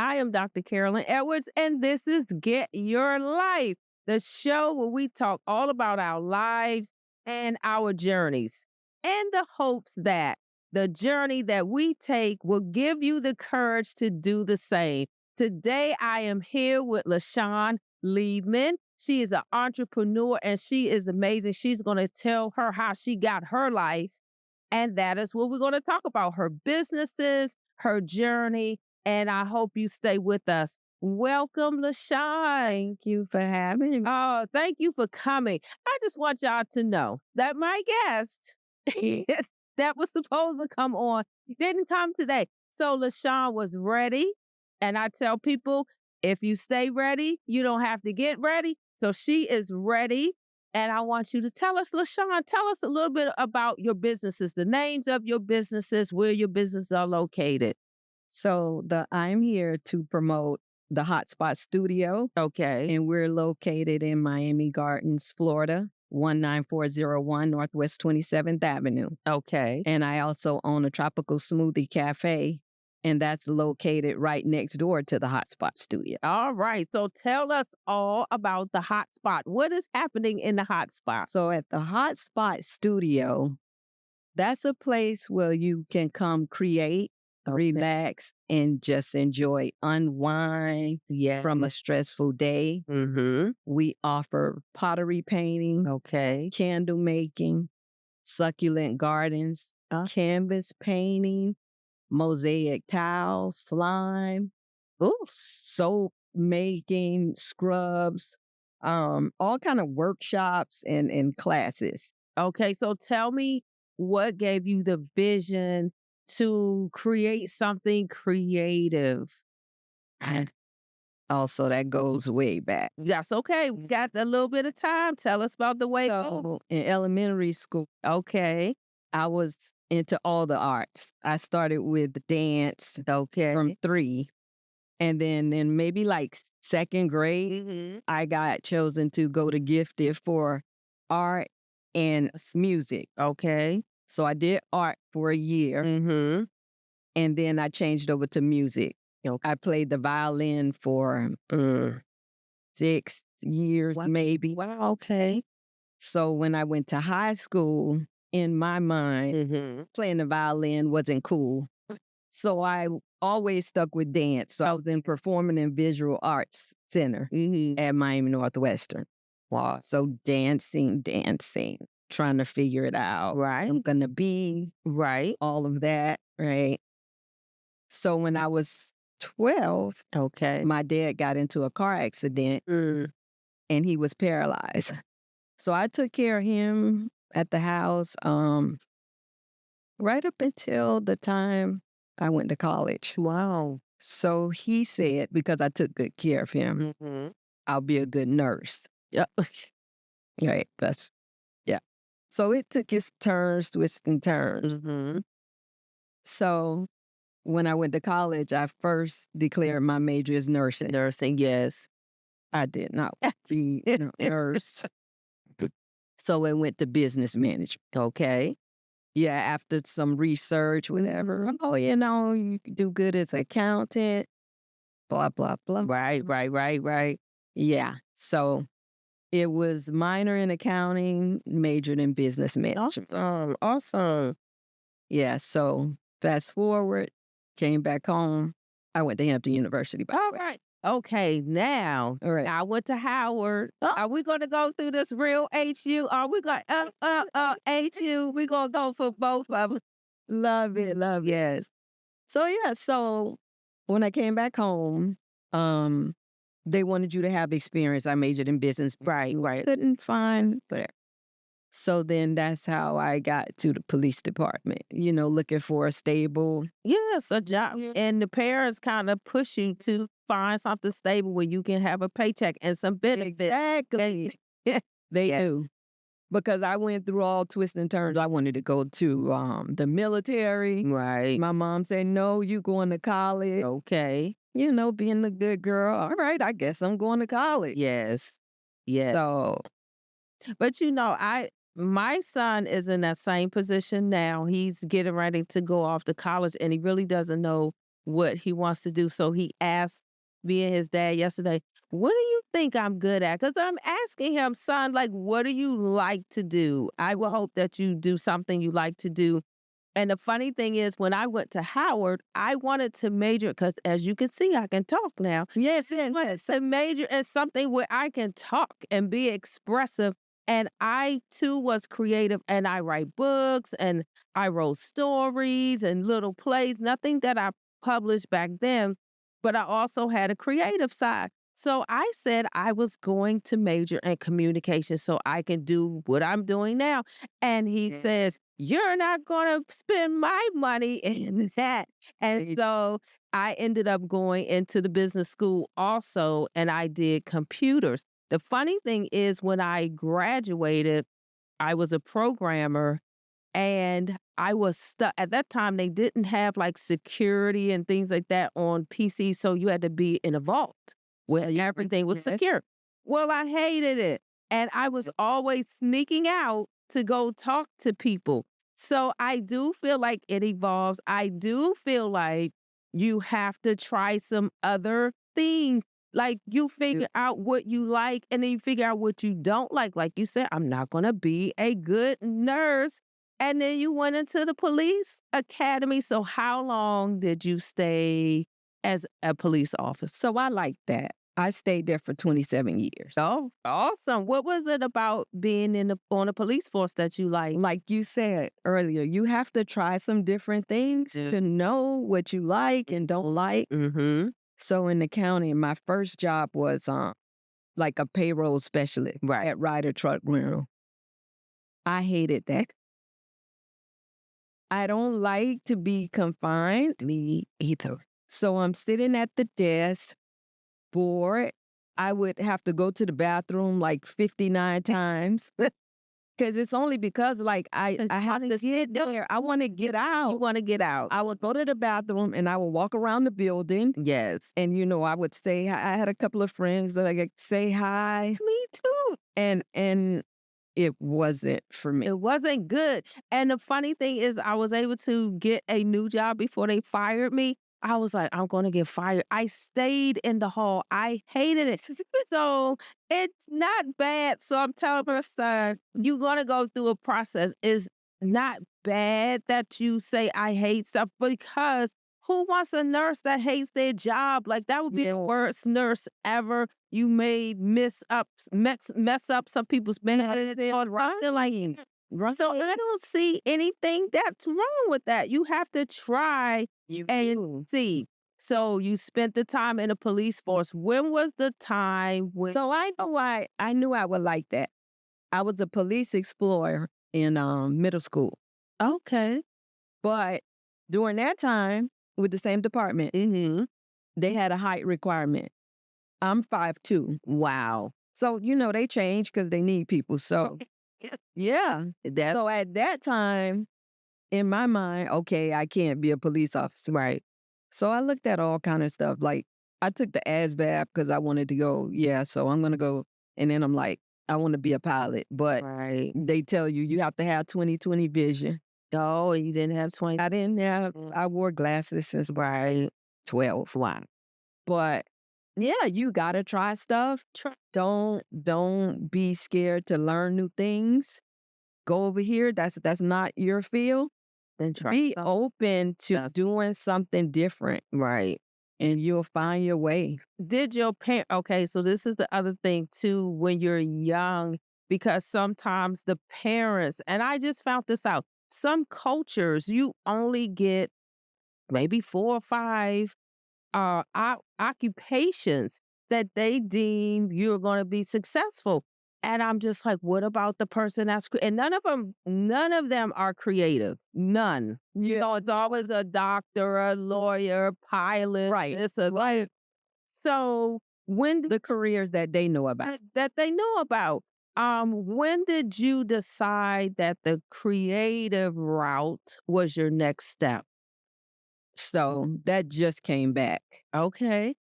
I am Dr. Carolyn Edwards, and this is Get Your Life, the show where we talk all about our lives and our journeys, and the hopes that the journey that we take will give you the courage to do the same. Today, I am here with LeShonne Liebman. She is an entrepreneur and she is amazing. She's going to tell her how she got her life. And that is what we're going to talk about, her businesses, her journey, and I hope you stay with us. Welcome, LeShonne. Thank you for having me. Oh, thank you for coming. I just want y'all to know that my guest that was supposed to come on didn't come today. So LeShonne was ready. And I tell people, if you stay ready, you don't have to get ready. So she is ready. And I want you to tell us, LeShonne, tell us a little bit about your businesses, the names of your businesses, where your businesses are located. So I'm here to promote the Hotspot Studio. Okay. And we're located in Miami Gardens, Florida, 19401 Northwest 27th Avenue. Okay. And I also own a tropical smoothie cafe, and that's located right next door to the Hotspot Studio. All right. So tell us all about the Hotspot. What is happening in the Hotspot? So at the Hotspot Studio, that's a place where you can come create, relax, and just unwind from a stressful day. Mm-hmm. We offer pottery painting, candle making, succulent gardens, canvas painting, mosaic tiles, slime, soap making, scrubs, all kind of workshops and classes. Okay, so tell me what gave you the vision to create something creative? And also, that goes way back. That's okay. We got a little bit of time. Tell us about the way. So in elementary school, Okay. I was into all the arts. I started with dance from 3. And then in maybe like 2nd grade, I got chosen to go to gifted for art and music. Okay. So I did art for a year. Mm-hmm. And then I changed over to music. I played the violin for 6 years, maybe. Wow. Okay. So when I went to high school, in my mind, playing the violin wasn't cool. So I always stuck with dance. So I was in Performing and Visual Arts Center at Miami Northwestern. Wow. So dancing, trying to figure it out. Right. I'm going to be. Right. All of that. Right. So when I was 12, my dad got into a car accident and he was paralyzed. So I took care of him at the house right up until the time I went to college. Wow. So he said, because I took good care of him, I'll be a good nurse. Yeah. Right. So it took its turns, twists and turns. So when I went to college, I first declared my major as nursing. Nursing, yes. I did not be a nurse. So I went to business management. Okay. Yeah, after some research, whatever. Oh, you could do good as an accountant, blah, blah, blah. Right. Yeah. So it was minor in accounting, majored in business management. Awesome. Yeah. So fast forward, came back home. I went to Hampton University. All right. Okay, now, I went to Howard. Are we going to go through this real HU? Are we going HU? We're going to go for both of them. Love it. Yes. So when I came back home, they wanted you to have experience. I majored in business. Right. Couldn't find there. So then that's how I got to the police department, looking for a stable. Yes, a job. And the parents kind of push you to find something stable where you can have a paycheck and some benefits. Exactly. They do. Because I went through all twists and turns. I wanted to go to the military. Right. My mom said, no, you going to college. Okay. Being a good girl. All right, I guess I'm going to college. Yes. So. But my son is in that same position now. He's getting ready to go off to college and he really doesn't know what he wants to do. So he asked me and his dad yesterday, "What do you think I'm good at?" Because I'm asking him, "Son, like, what do you like to do? I will hope that you do something you like to do." And the funny thing is, when I went to Howard, I wanted to major because, as you can see, I can talk now. Yes, yes, Wanted yes. to major in something where I can talk and be expressive. And I too was creative, and I write books and I wrote stories and little plays, nothing that I published back then, but I also had a creative side. So I said I was going to major in communication so I can do what I'm doing now. And he says, "You're not going to spend my money in that." And so I ended up going into the business school also, and I did computers. The funny thing is, when I graduated, I was a programmer and I was stuck. At that time, they didn't have like security and things like that on PC. So you had to be in a vault where everything was secure. Well, I hated it. And I was always sneaking out to go talk to people. So I do feel like it evolves. I do feel like you have to try some other things. Like you figure out what you like and then you figure out what you don't like. Like you said, I'm not going to be a good nurse, and then you went into the police academy. So how long did you stay as a police officer? So I like that. I stayed there for 27 years. Oh, awesome. What was it about being in the on a police force that you like? Like you said earlier, you have to try some different things to know what you like and don't like. Mm-hmm. So in the county, my first job was like a payroll specialist at Ryder Truck Rental. I hated that. I don't like to be confined. Me either. So I'm sitting at the desk, bored. I would have to go to the bathroom like 59 times. Because it's only because, like, I have to sit there. I want to get out. You want to get out. I would go to the bathroom and I would walk around the building. Yes. And, I would say, I had a couple of friends that I could say hi. Me too. And it wasn't for me. It wasn't good. And the funny thing is I was able to get a new job before they fired me. I was like, I'm going to get fired. I stayed in the hall. I hated it. So it's not bad. So I'm telling my son, you're going to go through a process. It's not bad that you say, I hate stuff, because who wants a nurse that hates their job? Like that would be the worst nurse ever. You may mess up some people's benefits. They're like, so I don't see anything that's wrong with that. You have to try and see. So you spent the time in the police force. When was the time when? So I knew I would like that. I was a police explorer in middle school. Okay. But during that time, with the same department, Mm-hmm. they had a height requirement. I'm 5'2". Wow. So, they change because they need people. So, yeah. So at that time, in my mind, okay, I can't be a police officer. Right. So I looked at all kind of stuff. Like I took the ASVAB because I wanted to go, so I'm going to go. And then I'm like, I want to be a pilot. But Right. they tell you have to have 20/20 vision. Oh, and you didn't have 20. I didn't have, I wore glasses since Right. 12. Wow. But yeah, you gotta try stuff. Don't be scared to learn new things. Go over here. That's not your field. Then try. Be open to doing something different, Right. and you'll find your way. Did your parent? Okay, so this is the other thing too. When you're young, because sometimes the parents, and I just found this out. Some cultures, you only get maybe 4 or 5 occupations that they deem you're going to be successful. And I'm just like, what about the person and none of them are creative. None. It's always a doctor, a lawyer, pilot. Right. It's a like, so when The careers that they know about. that they know about. When did you decide that the creative route was your next step? So that just came back. Okay.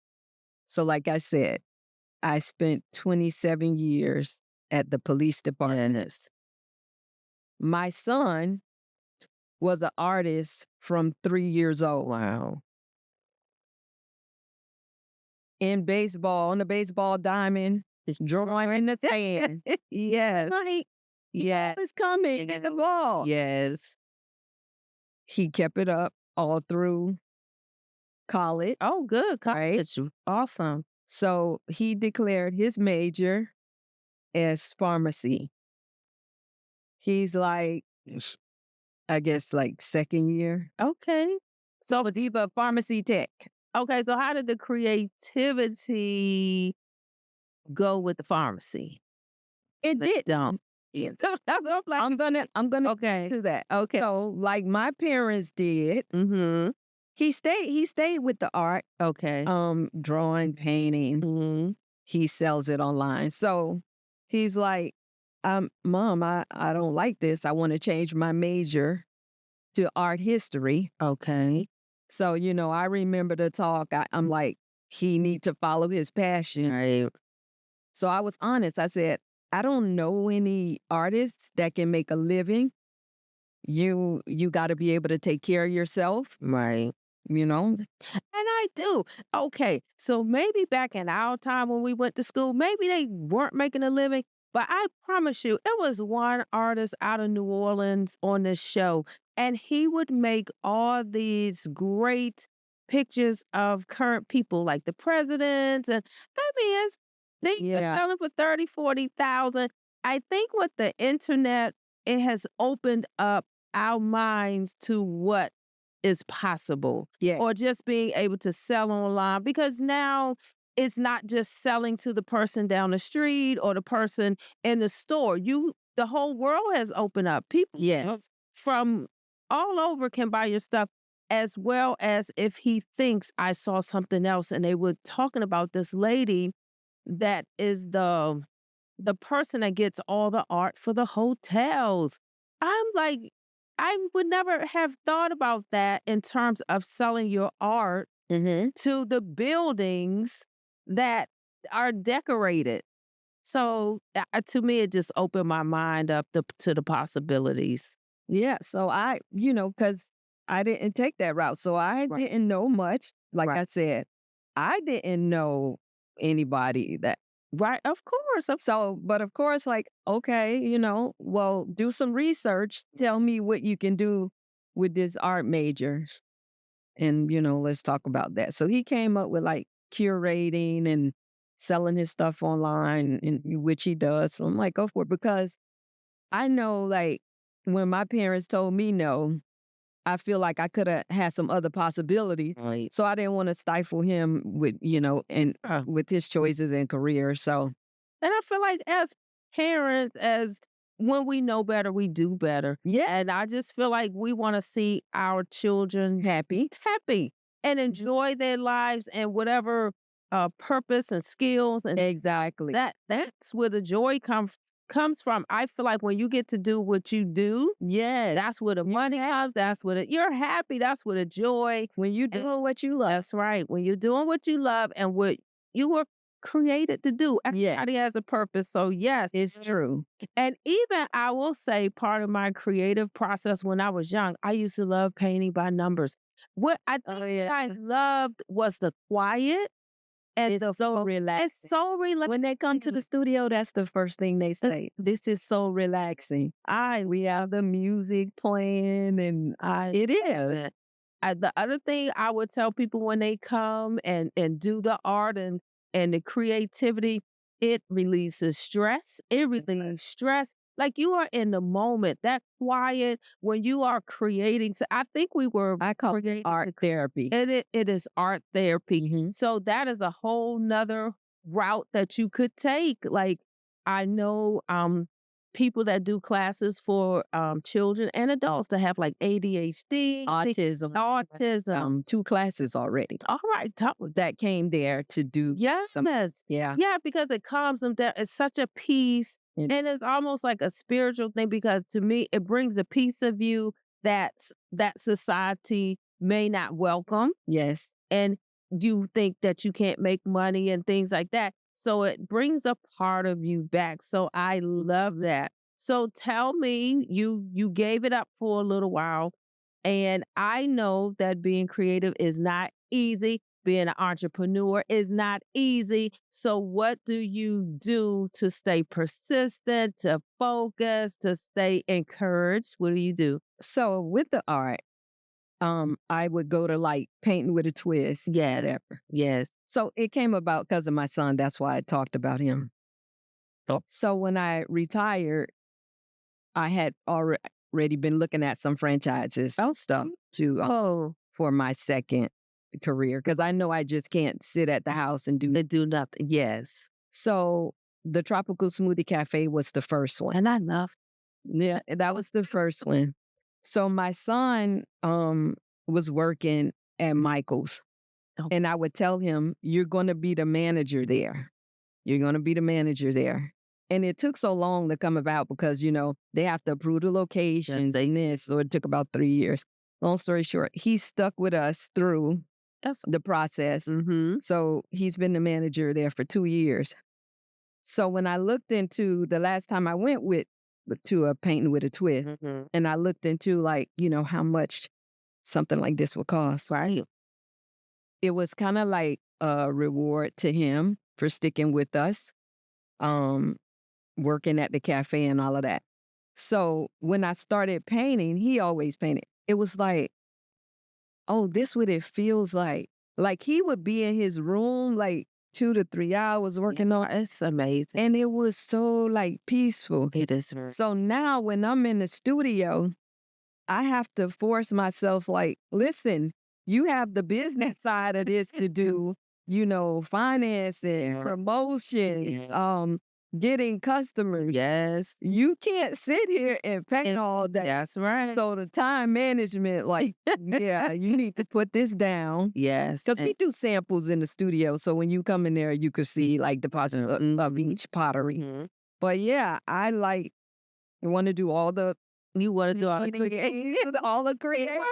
So like I said, I spent 27 years at the police department. Yes. My son was an artist from 3 years old. Wow. in baseball, on the baseball diamond, just drawing in the sand. Yes. Like, Yes. it's coming, get the ball. Yes. He kept it up all through college. Oh, good. Right. College. Awesome. So he declared his major as pharmacy. He's like, I guess, like second year. Okay. So it's either pharmacy tech. Okay. So how did the creativity go with the pharmacy? It Let's did. dump. Yeah. That's what I'm like. I'm gonna Okay. do that. Okay. So, like my parents did, Mm-hmm. he stayed with the art, Okay. drawing, painting. Mm-hmm. He sells it online. So he's like, Mom, I don't like this. I want to change my major to art history. Okay. So, I remember the talk. I'm like, he need to follow his passion. Right. So I was honest. I said, I don't know any artists that can make a living. You got to be able to take care of yourself, Right. you know? And I do. Okay. So maybe back in our time when we went to school, maybe they weren't making a living. But I promise you, it was one artist out of New Orleans on this show, and he would make all these great pictures of current people like the presidents. And I mean, they Yeah. selling for 30, 40,000. I think with the internet, it has opened up our minds to what is possible Yeah. or just being able to sell online because now it's not just selling to the person down the street or the person in the store. The whole world has opened up. People from all over can buy your stuff as well as if he thinks I saw something else and they were talking about this lady that is the person that gets all the art for the hotels. I'm like, I would never have thought about that in terms of selling your art Mm-hmm. to the buildings that are decorated. So to me, it just opened my mind up to the possibilities. Yeah. So because I didn't take that route. So I Right. didn't know much. Like Right. I said, I didn't know anybody that. Right. Of course. So, but of course, like, okay, well, do some research. Tell me what you can do with this art major. And, let's talk about that. So he came up with like curating and selling his stuff online, which he does. So I'm like, go for it. Because I know, like, when my parents told me no, I feel like I could have had some other possibilities. Right. So I didn't want to stifle him with, and with his choices and career. So, And I feel like as parents, as when we know better, we do better. yeah. And I just feel like we want to see our children happy and enjoy their lives and whatever purpose and skills and Exactly. that's where the joy comes from. I feel like when you get to do what you do, Yeah. that's where the money comes. That's where you're happy. That's where the joy. When you doing what you love. That's right. When you're doing what you love and what you were created to do. Yeah. Everybody has a purpose. So yes, It's true. and even I will say part of my creative process when I was young, I used to love painting by numbers. What I loved was the quiet and It's the so relaxing. It's so relaxing. When they come to the studio, that's the first thing they say. This is so relaxing. We have the music playing, and it is. The other thing I would tell people when they come and do the art and the creativity, it releases stress. It relieves stress. Like you are in the moment, that quiet when you are creating. So I think I call it creating art therapy. it is art therapy. Mhm. So that is a whole nother route that you could take. Like I know people that do classes for children and adults that have like ADHD, autism. 2 classes already All right, that came there to do some. yes, Yeah. yeah, because it calms them down. It's such a peace, And and it's almost like a spiritual thing because to me it brings a piece of you that society may not welcome yes. and you think that you can't make money and things like that. So it brings a part of you back. So I love that. So tell me, you gave it up for a little while, and I know that being creative is not easy being an entrepreneur is not easy. So, what do you do to stay persistent, to focus, to stay encouraged? What do you do? So with the art, I would go to like painting with a twist, Yeah. whatever. Yes. So it came about because of my son. That's why I talked about him. Oh. So when I retired, I had already been looking at some franchises stuff to for my second career because I know I just can't sit at the house and Do nothing. Yes. So the Tropical Smoothie Cafe was the first one. And I love. Yeah, that was the first one. So my son was working at Michael's, Oh. and I would tell him, "You're going to be the manager there. You're going to be the manager there." And it took so long to come about because they have to approve the locations and this, so it took about 3 years. Long story short, he stuck with us through the process. Mm-hmm. So he's been the manager there for 2 years. So when I looked into the last time I went to a painting with a twist, and I looked into like, how much something like this would cost. Right. It was kind of like a reward to him for sticking with us, working at the cafe and all of that. So when I started painting, he always painted. It was like, oh, this what it feels like. Like he would be in his room like 2 to 3 hours working on. It's amazing. And it was so like peaceful. It is. So now when I'm in the studio, I have to force myself like, listen, you have the business side of this to do, financing, promotion, getting customers. Yes. You can't sit here and paint all day. That's right. So the time management, like, yeah, you need to put this down. Yes. Because we do samples in the studio. So when you come in there, you could see like the of each pottery. But yeah, I want to do all the You want to do all the all the creative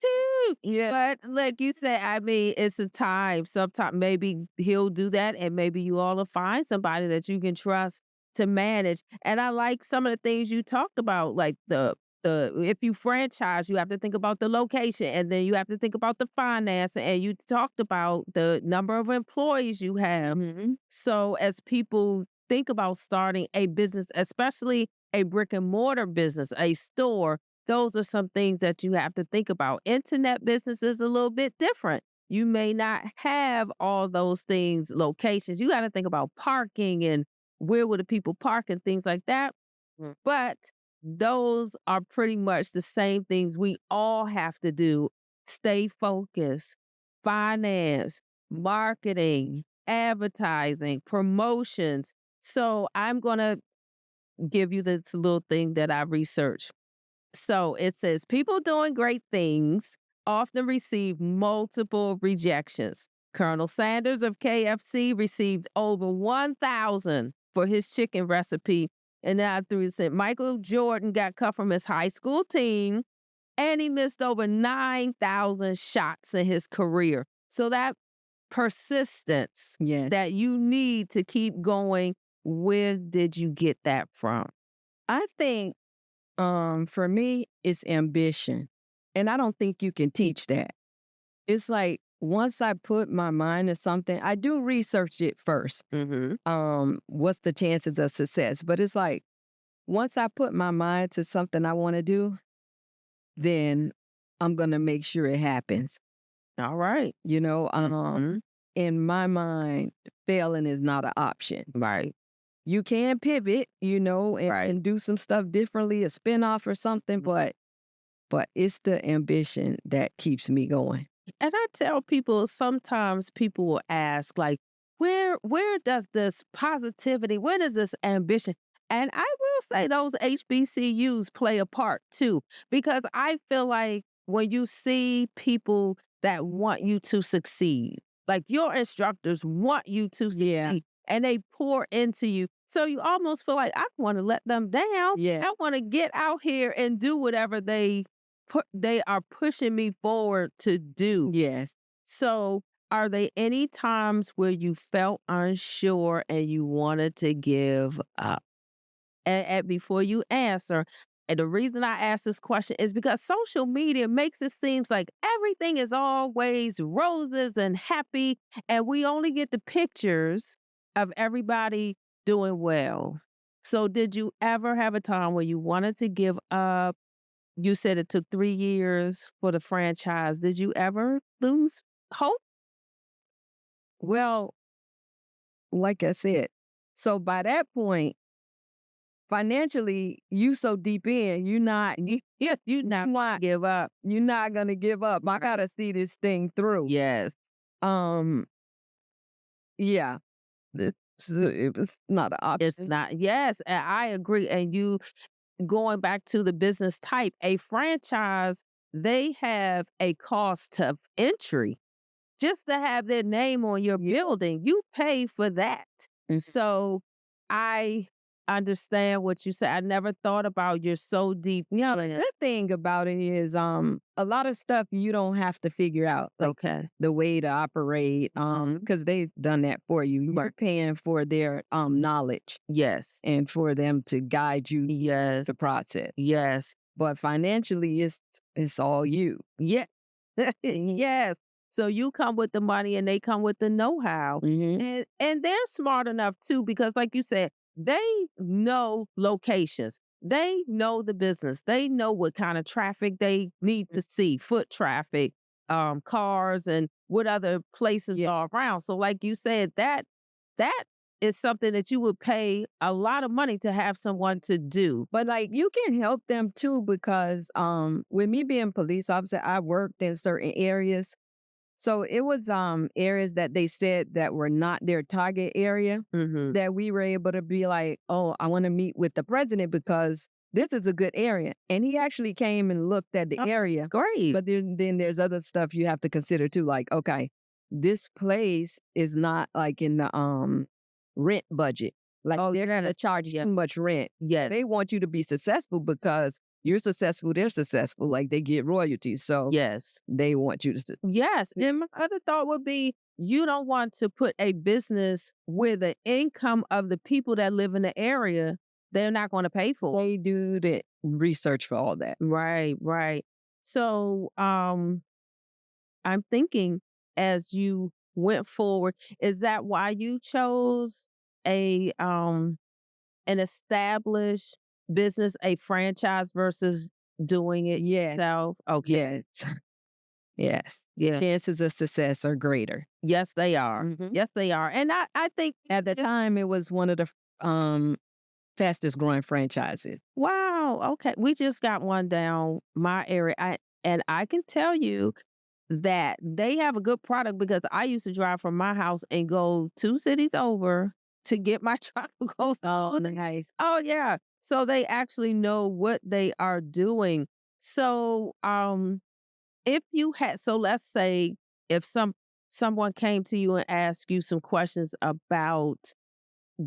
too. Yeah. But like you said, I mean, it's a time. Sometimes maybe he'll do that, and maybe you all will find somebody that you can trust to manage. And I like some of the things you talked about, like the if you franchise, you have to think about the location, and then you have to think about the finance, and you talked about the number of employees you have. So as people think about starting a business, especially a brick and mortar business, a store, those are some things that you have to think about. Internet business is a little bit different. You may not have all those things, locations. You got to think about parking and where would the people park and things like that. But those are pretty much the same things we all have to do. Stay focused, finance, marketing, advertising, promotions. So I'm going to give you this little thing that I researched. So it says people doing great things often receive multiple rejections. Colonel Sanders of KFC received over 1,000 for his chicken recipe. And now through said Michael Jordan got cut from his high school team and he missed over 9,000 shots in his career. So that persistence that you need to keep going, where did you get that from? I think for me, it's ambition. And I don't think you can teach that. It's like once I put my mind to something, I do research it first. What's the chances of success? But it's like once I put my mind to something I want to do, then I'm going to make sure it happens. All right. In my mind, failing is not an option. Right. You can pivot, and do some stuff differently, a spinoff or something, but it's the ambition that keeps me going. And I tell people sometimes people will ask, like, where does this positivity, where does this ambition? And I will say those HBCUs play a part too, because I feel like when you see people that want you to succeed, like your instructors want you to succeed, and they pour into you. So you almost feel like I want to let them down. Yeah. I want to get out here and do whatever they are pushing me forward to do. Yes. So are there any times where you felt unsure and you wanted to give up? And before you answer, And the reason I ask this question is because social media makes it seem like everything is always roses and happy, and we only get the pictures of everybody doing well. So, did you ever have a time where you wanted to give up? You said it took 3 years for the franchise. Did you ever lose hope? Well, like I said, so by that point, financially, you so deep in, You not give up. you're not gonna give up. I gotta see this thing through. Yes. Um, yeah, it was not an It's option. not. Yes, and I agree. And you going back to the business type, a franchise, they have a cost of entry. Just to have their name on your building, you pay for that. Mhm. So I understand what you said. I never thought about you're so deep. The thing about it is, a lot of stuff you don't have to figure out, like Okay. the way to operate, because they've done that for you. You're paying for their knowledge Yes. and for them to guide you Yes. the process. Yes. But financially, it's all you. Yeah. Yes. So you come with the money and they come with the know-how. Hmm. And they're smart enough too, because like you said, they know locations. They know the business. They know what kind of traffic they need to see, foot traffic, cars, and what other places Yeah. are around. So like you said, that is something that you would pay a lot of money to have someone to do. But like you can help them too because with me being police officer, I worked in certain areas. So it was areas that they said that were not their target area Hmm. that we were able to be like, oh, I want to meet with the president because this is a good area. And he actually came and looked at the Oh, area. great. But then there's other stuff you have to consider too, like, okay, this place is not like in the rent budget. Like Oh, they're yeah. gonna charge you too much rent. Yes. They want you to be successful because you're successful, they're successful. Like they get royalties. So Yes. they want you to Yes. And my other thought would be you don't want to put a business where the income of the people that live in the area, they're not going to pay for. they do the research for all that. Right, right. So I'm thinking as you went forward, is that why you chose a an established business, a franchise versus doing it Yeah. yourself? Okay. Yes. Yes. Yeah. Chances of success are greater. Yes, they are. Mhm. Yes, they are. And I think At the time, it was one of the fastest growing franchises. wow, okay. We just got one down my area. And I can tell you that they have a good product because I used to drive from my house and go 2 cities over to get my tropical Oh, smoothie. nice. Oh yeah. So they actually know what they are doing. So if you had so let's say if someone came to you and asked you some questions about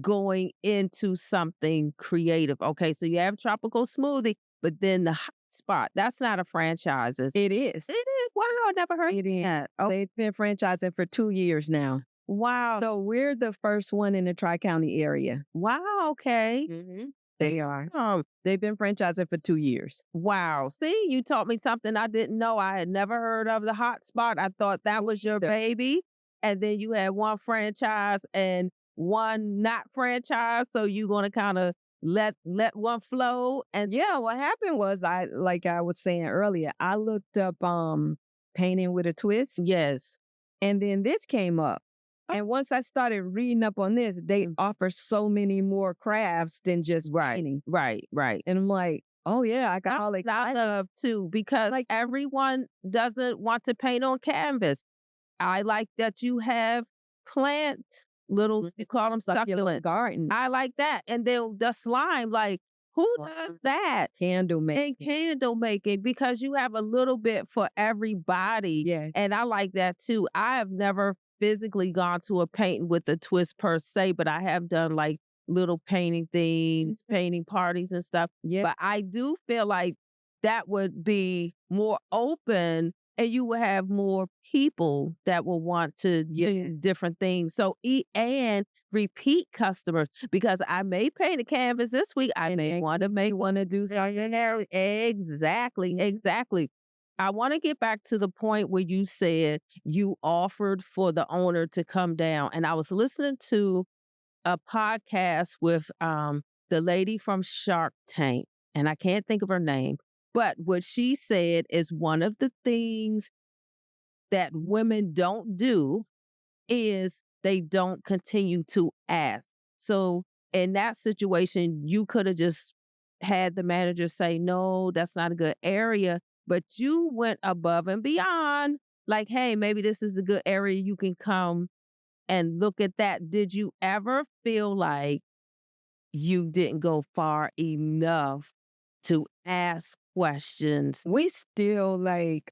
going into something creative. Okay, so you have tropical smoothie, but then the hot spot, that's not a franchise. It is. It is. Wow, I never heard It is. that. Oh, They've been franchising for 2 years now. wow. So we're the first one in the Tri County area. Wow, okay. Hmm. They are. Oh, They've been franchising for 2 years. wow. See, you taught me something I didn't know. I had never heard of the hot spot. I thought that was your baby. And then you had one franchise and one not franchise. So you gonna kind of let one flow and Yeah, what happened was like I was saying earlier, I looked up painting with a twist yes. and then this came up. Oh, And once I started reading up on this, they offer so many more crafts than just right, painting. right, right. And I'm like, oh yeah, I got all I love too because like everyone doesn't want to paint on canvas. I like that you have plant little you call them succulent. garden. I like that. And then the slime, like who does that? Candle And making. candle making because you have a little bit for everybody. Yeah. And I like that too. I have never physically gone to a painting with a twist per se, but I have done like little painting things, painting parties and stuff. Yeah. But I do feel like that would be more open and you will have more people that will want to do different things. So, and repeat customers because I may paint a canvas this week. I may want to do something there. Exactly, exactly. I want to get back to the point where you said you offered for the owner to come down. And I was listening to a podcast with the lady from Shark Tank, and I can't think of her name. But what she said is one of the things that women don't do is they don't continue to ask. So in that situation, you could have just had the manager say, no, that's not a good area. But you went above and beyond, like, hey, maybe this is a good area. You can come and look at that. Did you ever feel like you didn't go far enough to ask questions? We still like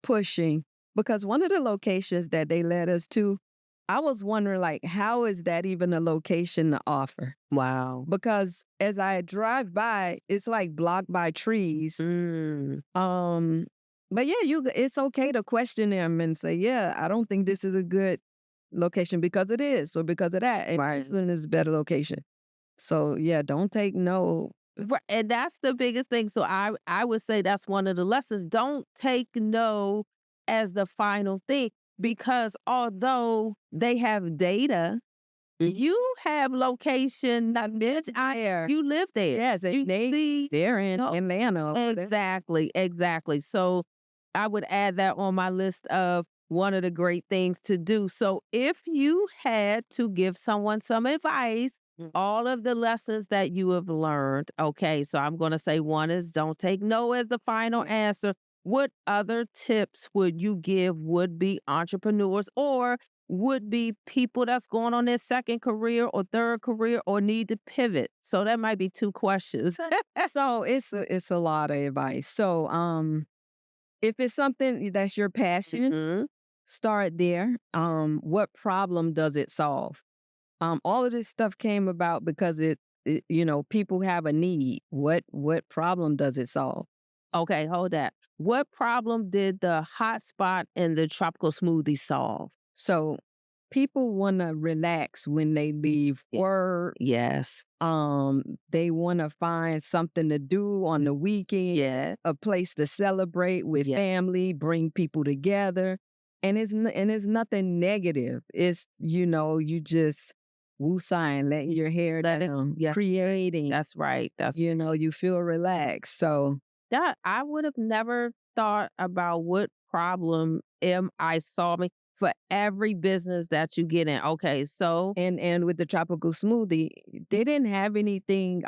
pushing because one of the locations that they led us to, I was wondering like how is that even a location to offer? Wow. Because as I drive by, it's like blocked by trees. Mm, But yeah, it's okay to question them and say, yeah, I don't think this is a good location because it is, or because of that. And right. this one is a better location. So yeah, don't take no. Right, and that's the biggest thing. So I would say that's one of the lessons. Don't take no as the final thing because although they have data, you have location knowledge. You live there. Yes, You they're in no, Atlanta. exactly, exactly. So I would add that on my list of one of the great things to do. So if you had to give someone some advice, all of the lessons that you have learned, okay, so I'm going to say one is don't take no as the final answer. What other tips would you give would be entrepreneurs or would be people that's going on their second career or third career or need to pivot? So that might be two questions. So it's a lot of advice. So if it's something that's your passion, Mhm. start there. What problem does it solve? All of this stuff came about because people have a need. What problem does it solve? Okay, hold that. What problem did the hot spot in the tropical smoothie solve? So people want to relax when they leave work. Yes. They want to find something to do on the weekend, Yeah. a place to celebrate with Yeah. family, bring people together. And it's nothing negative. It's, you just woo-sign, letting your hair down, Yeah. creating, That's right. you feel relaxed. So, That I would have never thought about what problem am I solving for every business that you get in. Okay, so and with the tropical smoothie, they didn't have anything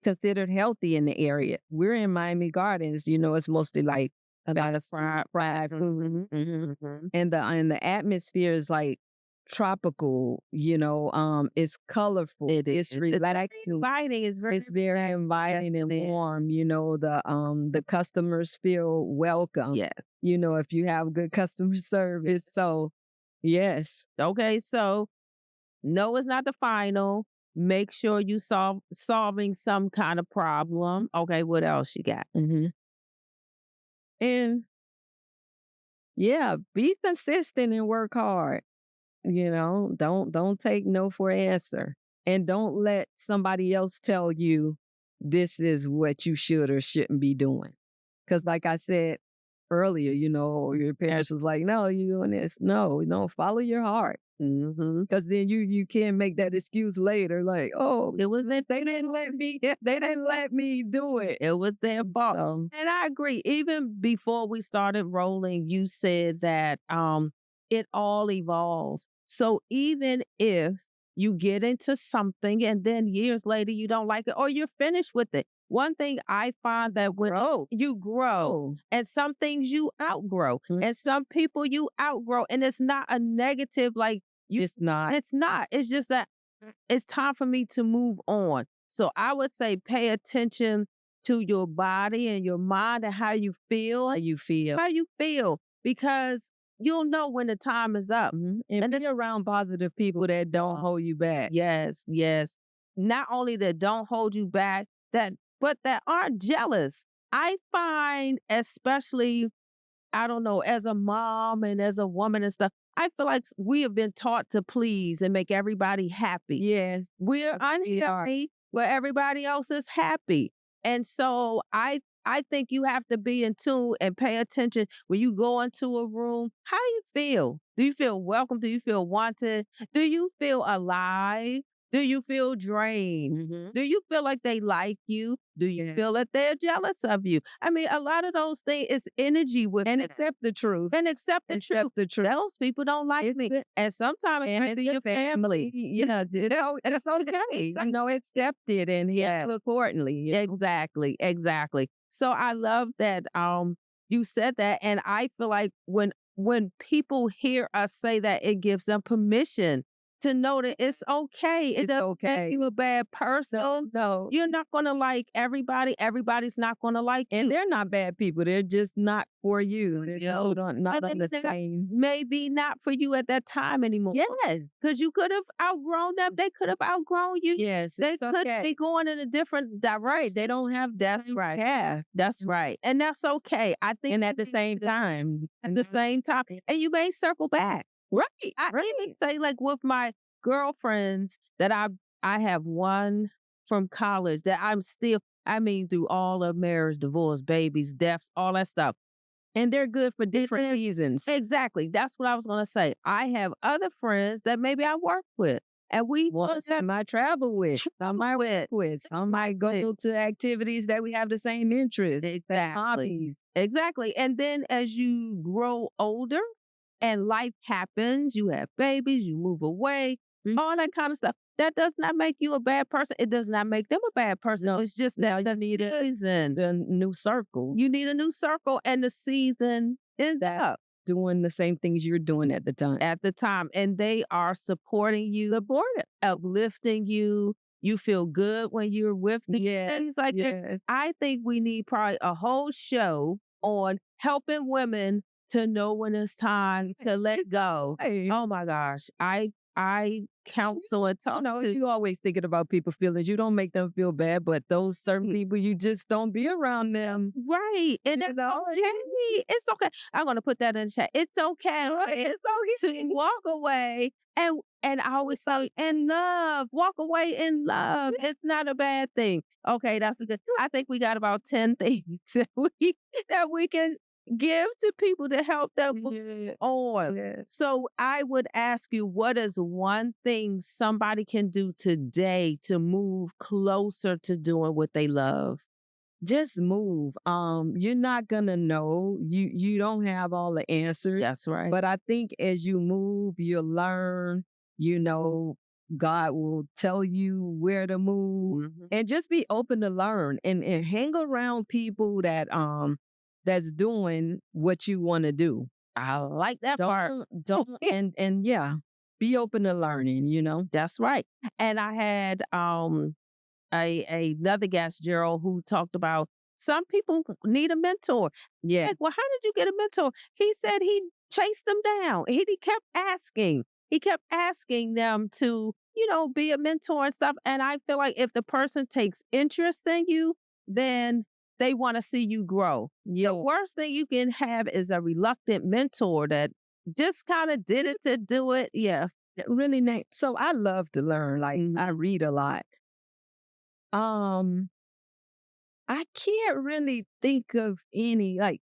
considered healthy in the area. We're in Miami Gardens, it's mostly like a lot of fried food. Mhm. And the atmosphere is like tropical, it's colorful, It is. it's It's very relaxing, inviting. it's very inviting and warm. The customers feel welcome. Yeah. If you have good customer service. So yes. Okay, so no is not the final. Make sure you solving some kind of problem. Okay, what else you got? Hmm. And yeah, be consistent and work hard. Don't take no for an answer. And don't let somebody else tell you this is what you should or shouldn't be doing. Because like I said earlier, your parents was like, no, you doing this. No, follow your heart. Because then you can't make that excuse later, like, oh, they didn't let me, they didn't let me do it. It was their fault. So, And I agree. Even before we started rolling, you said that it all evolves. So even if you get into something and then years later you don't like it or you're finished with it. One thing I find that when you grow and some things you outgrow and some people you outgrow and it's not a negative like it's not. it's not. It's just that it's time for me to move on. So I would say pay attention to your body and your mind and how you feel. How you feel. Because you'll know when the time is up. And be around positive people that don't hold you back. Yes, yes. Not only that don't hold you back, but that aren't jealous. I find especially I don't know, as a mom and as a woman and stuff, I feel like we have been taught to please and make everybody happy. Yes, We're we are. unhappy where everybody else is happy. And so I think you have to be in tune and pay attention when you go into a room. How do you feel? Do you feel welcome? Do you feel wanted? Do you feel alive? Do you feel drained? Do you feel like they like you? Do you Yeah. feel that they're jealous of you? I mean, a lot of those things is energy with And it. accept the truth. And accept the truth. Accept the truth. Those people don't like me. And sometimes it And might it's be your your family. Yeah, and it's okay. You know, accept it and Yeah. handle accordingly. You know? Exactly, exactly. So I love that you said that, and I feel like when people hear us say that, it gives them permission to know that it's okay. It It's doesn't make okay. you a bad person. No. You're not gonna like everybody. Everybody's not gonna like And you. they're not bad people. They're just not for you. They're not on And the they're same. maybe not for you at that time anymore. Yes, because you could have outgrown them. They could have outgrown you. Yes, They it's could okay. be going in a different direction. Right. They don't have the That's same right. path. That's right. And that's okay. I think And at the same time. at the same time, and you may circle back. Right. I Right. even say, like with my girlfriends that I have one from college that I'm still, I mean, through all of marriage, divorce, babies, deaths, all that stuff. And they're good for different reasons. Exactly. That's what I was gonna say. I have other friends that maybe I work with, and we Ones I might travel with, some might work with, some might go to activities that we have the same interests, exactly. hobbies. Exactly. And then as you grow older and life happens, you have babies, you move away, all that kind of stuff. That does not make you a bad person. It does not make them a bad person. No, It's just now that you need a season. new circle You need a new circle, and the season is up doing the same things you're doing at the time. at the time. And they are supporting you, uplifting you. You feel good when you're with these things like that. Yes. I think we need probably a whole show on helping women to know when it's time to let go. Hey, Oh my gosh. I counsel and talk to you always thinking about people's feelings. You don't make them feel bad, but those certain people, you just don't be around them. right. And You that's know? okay. It's okay. I'm gonna put that in the chat. It's okay. It's okay to walk away and I always say in love. Walk away in love. It's not a bad thing. Okay, that's a good. I think we got about 10 things that we can give to people to help them move on. Yeah. So I would ask you, what is one thing somebody can do today to move closer to doing what they love? Just move. You're not gonna know. You don't have all the answers. That's right. But I think as you move, you'll learn, you know, God will tell you where to move and just be open to learn and hang around people that's doing what you want to do. I like that part. Don't and yeah, be open to learning, you know. That's right. And I had another guest, Gerald, who talked about some people need a mentor. Yeah. Like, well, how did you get a mentor? He said he chased them down. He kept asking. He kept asking them to, be a mentor and stuff. And I feel like if the person takes interest in you, then they want to see you grow. The worst thing you can have is a reluctant mentor that just kind of did it to do it. Yeah. Really nice. So I love to learn. Like I read a lot. I can't really think of any, like,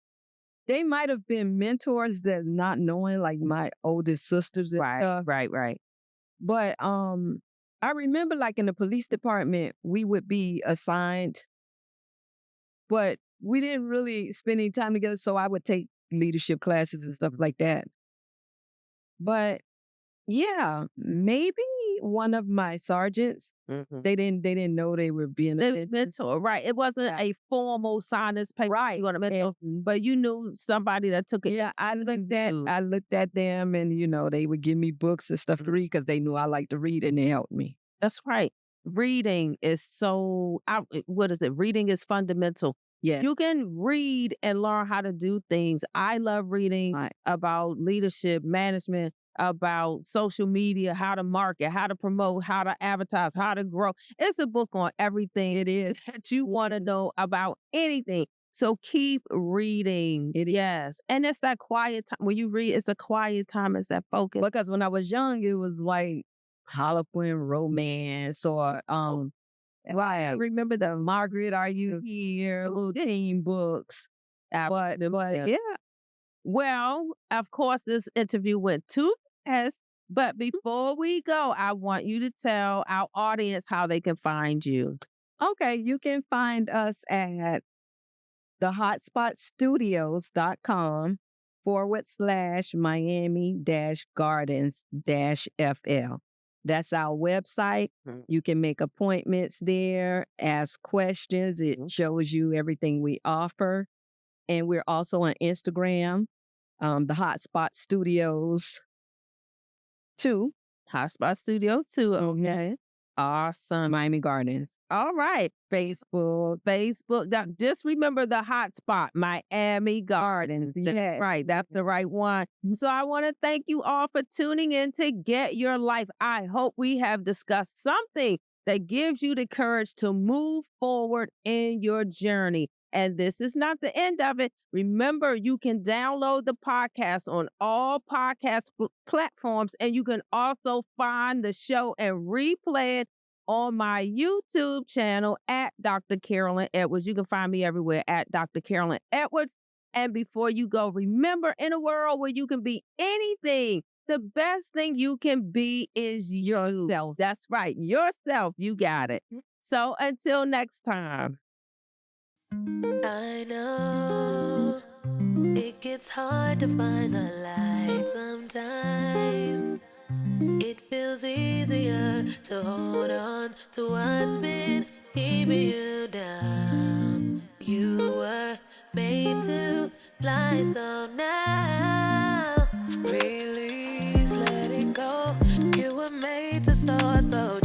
they might have been mentors that not knowing, like my oldest sisters and stuff. Right. But I remember like in the police department, we would be assigned, but we didn't really spend any time together. So I would take leadership classes and stuff like that. But yeah, maybe one of my sergeants, they didn't know they were being a mentor. Right. It wasn't a formal sinus paper. Right. You want to mentor, but you knew somebody that took it. Yeah, I looked at them and, they would give me books and stuff to read because they knew I liked to read and they helped me. That's right. Reading is what is it? Reading is fundamental. Yeah. You can read and learn how to do things. I love reading about leadership, management, about social media, how to market, how to promote, how to advertise, how to grow. It's a book on everything it is that you want to know about anything. So keep reading. Yes. And it's that quiet time. When you read, it's a quiet time, it's that focus. Because when I was young, it was like Harlequin romance or I remember the Margaret, Are You Here? Little teen books. But yeah. Well, of course, this interview went too fast. But before we go, I want you to tell our audience how they can find you. Okay, you can find us at thehotspotstudios.com/Miami-Gardens-FL. That's our website. You can make appointments there, ask questions. It shows you everything we offer. And we're also on Instagram, the Hotspot Studios 2. Hotspot Studio 2. Okay. Awesome. Miami Gardens. All right. Facebook. Now, just remember the hotspot, Miami Gardens. That's right. That's the right one. So I want to thank you all for tuning in to Get Your Life. I hope we have discussed something that gives you the courage to move forward in your journey. And this is not the end of it. Remember, you can download the podcast on all podcast platforms, and you can also find the show and replay it on my YouTube channel at Dr. Carolyn Edwards. You can find me everywhere at Dr. Carolyn Edwards. And before you go, remember, in a world where you can be anything, the best thing you can be is yourself. That's right. Yourself. You got it. So until next time. I know it gets hard to find the light sometimes. It feels easier to hold on to what's been keeping you down. You were made to fly, so now release, let it go. You were made to soar, so